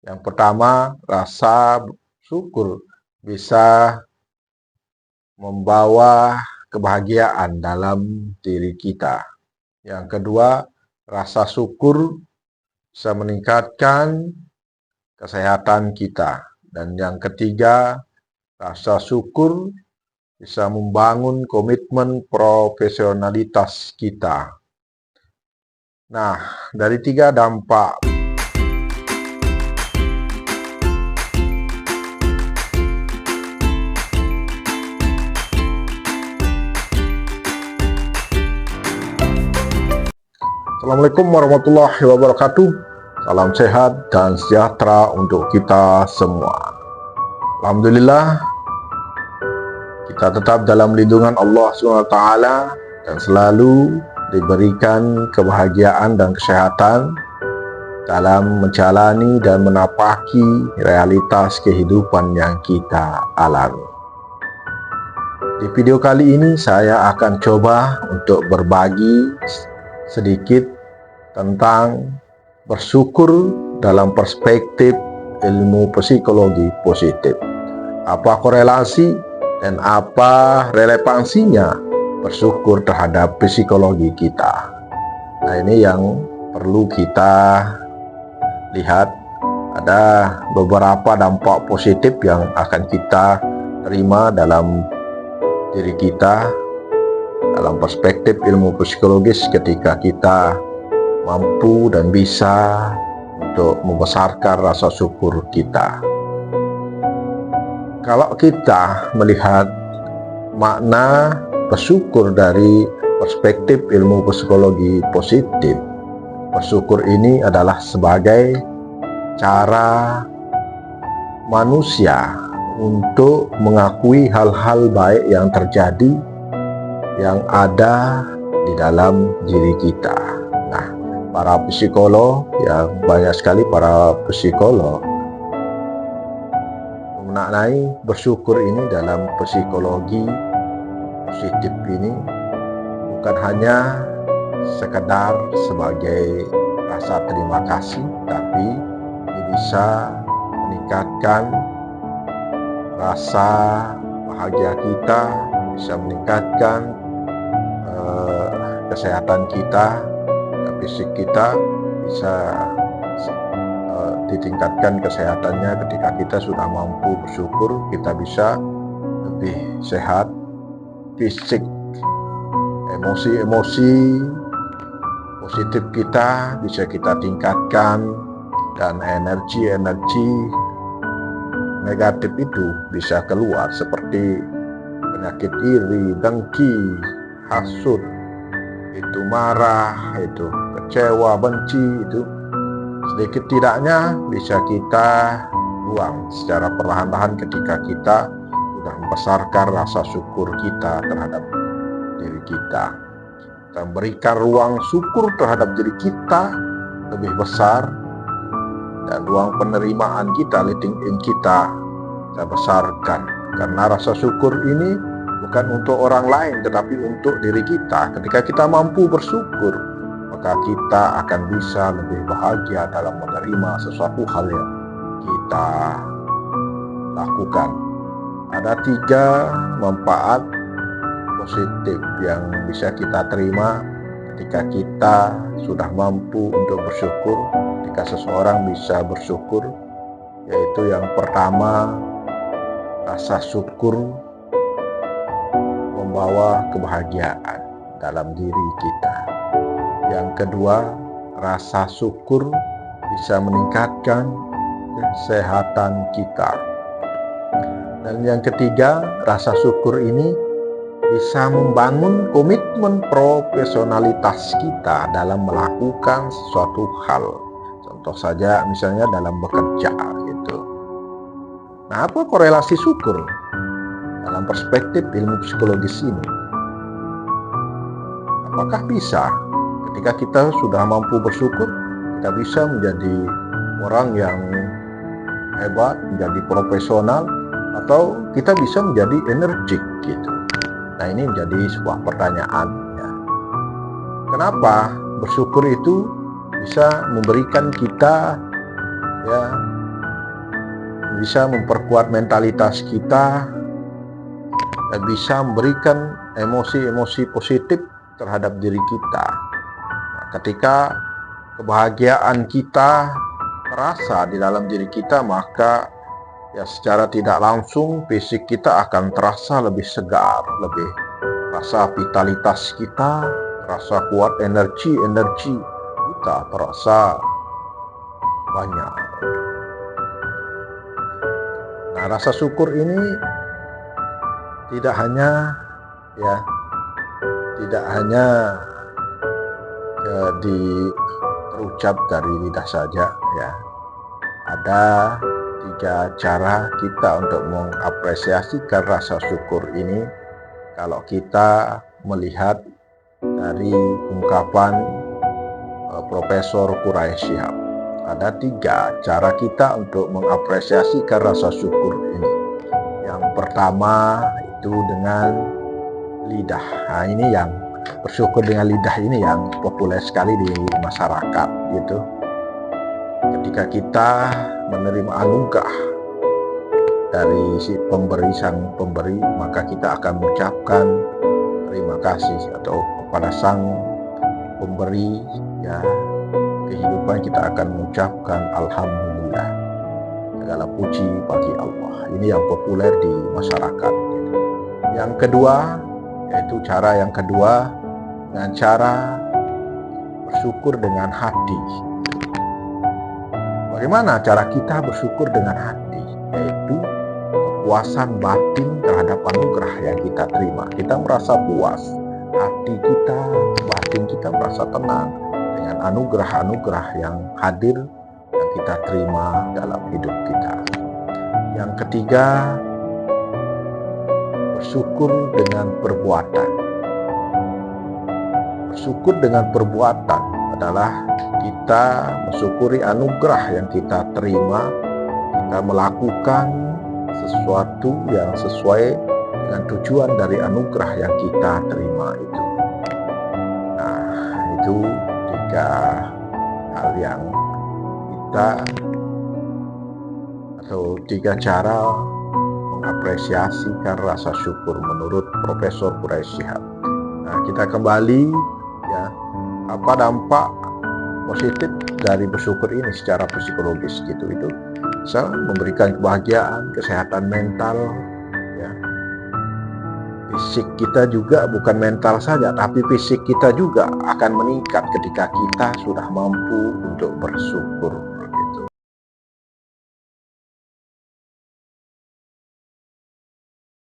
Yang pertama, rasa syukur bisa membawa kebahagiaan dalam diri kita. Yang kedua, rasa syukur bisa meningkatkan kesehatan kita. Dan yang ketiga, rasa syukur bisa membangun komitmen profesionalitas kita. Nah, dari 3 dampak Assalamualaikum warahmatullahi wabarakatuh. Salam sehat dan sejahtera untuk kita semua. Alhamdulillah, kita tetap dalam lindungan Allah SWT dan selalu diberikan kebahagiaan dan kesehatan dalam menjalani dan menapaki realitas kehidupan yang kita alami. Di video kali ini saya akan coba untuk berbagi sedikit tentang bersyukur dalam perspektif ilmu psikologi positif. Apa korelasi dan apa relevansinya bersyukur terhadap psikologi kita. Nah, ini yang perlu kita lihat. Ada beberapa dampak positif yang akan kita terima dalam diri kita dalam perspektif ilmu psikologis ketika kita mampu dan bisa untuk membesarkan rasa syukur kita. Kalau kita melihat makna bersyukur dari perspektif ilmu psikologi positif, bersyukur ini adalah sebagai cara manusia untuk mengakui hal-hal baik yang terjadi yang ada di dalam diri kita. Nah, para psikolog, yang banyak sekali para psikolog memaknai bersyukur ini dalam psikologi positif ini bukan hanya sekedar sebagai rasa terima kasih, tapi ini bisa meningkatkan rasa bahagia kita, bisa meningkatkan kesehatan kita, fisik kita bisa ditingkatkan kesehatannya ketika kita sudah mampu bersyukur. Kita bisa lebih sehat fisik, emosi-emosi positif kita bisa kita tingkatkan, dan energi-energi negatif itu bisa keluar seperti penyakit iri, dengki, hasut, itu marah, itu kecewa, benci, itu sedikit tidaknya bisa kita buang secara perlahan-lahan ketika kita sudah membesarkan rasa syukur kita terhadap diri kita. Kita berikan ruang syukur terhadap diri kita lebih besar, dan ruang penerimaan kita, letting in kita besarkan. Karena rasa syukur ini bukan untuk orang lain, tetapi untuk diri kita. Ketika kita mampu bersyukur, maka kita akan bisa lebih bahagia dalam menerima sesuatu hal yang kita lakukan. Ada 3 manfaat positif yang bisa kita terima ketika kita sudah mampu untuk bersyukur, ketika seseorang bisa bersyukur, yaitu yang pertama, rasa syukur membawa kebahagiaan dalam diri kita. Yang kedua, rasa syukur bisa meningkatkan kesehatan kita. Dan yang ketiga, rasa syukur ini bisa membangun komitmen profesionalitas kita dalam melakukan sesuatu hal. Contoh saja misalnya dalam bekerja gitu. Nah, apa korelasi syukur dalam perspektif ilmu psikologis ini? Apakah bisa ketika kita sudah mampu bersyukur, kita bisa menjadi orang yang hebat, menjadi profesional, atau kita bisa menjadi energik gitu? Nah, ini menjadi sebuah pertanyaan ya. Kenapa bersyukur itu bisa memberikan kita ya bisa memperkuat mentalitas kita dan bisa memberikan emosi-emosi positif terhadap diri kita. Nah, ketika kebahagiaan kita terasa di dalam diri kita, maka ya secara tidak langsung fisik kita akan terasa lebih segar, lebih terasa vitalitas kita, terasa kuat, energi kita terasa banyak. Nah, rasa syukur ini tidak hanya terucap dari lidah saja ya. Ada 3 cara kita untuk mengapresiasikan rasa syukur ini kalau kita melihat dari ungkapan Profesor Quraish Shihab. Ada 3 cara kita untuk mengapresiasikan rasa syukur ini. Yang pertama itu dengan lidah. Nah, ini yang bersyukur dengan lidah ini yang populer sekali di masyarakat gitu. Ketika kita menerima anugerah dari si sang pemberi, maka kita akan mengucapkan terima kasih atau kepada sang pemberi ya kehidupan, kita akan mengucapkan alhamdulillah, segala puji bagi Allah. Ini yang populer di masyarakat. Yang kedua, yaitu cara yang kedua dengan cara bersyukur dengan hati. Bagaimana cara kita bersyukur dengan hati? Yaitu kepuasan batin terhadap anugerah yang kita terima. Kita merasa puas, hati kita, batin kita merasa tenang dengan anugerah-anugerah yang hadir yang kita terima dalam hidup kita. Yang ketiga, bersyukur dengan perbuatan. Bersyukur dengan perbuatan adalah kita mensyukuri anugerah yang kita terima, kita melakukan sesuatu yang sesuai dengan tujuan dari anugerah yang kita terima itu. Nah, itu 3 hal yang kita atau 3 cara mengapresiasikan rasa syukur menurut Profesor Quraish Shihab. Nah, kita kembali ya, apa dampak positif dari bersyukur ini secara psikologis gitu. Itu bisa memberikan kebahagiaan, kesehatan mental ya. Fisik kita juga, bukan mental saja, tapi fisik kita juga akan meningkat ketika kita sudah mampu untuk bersyukur.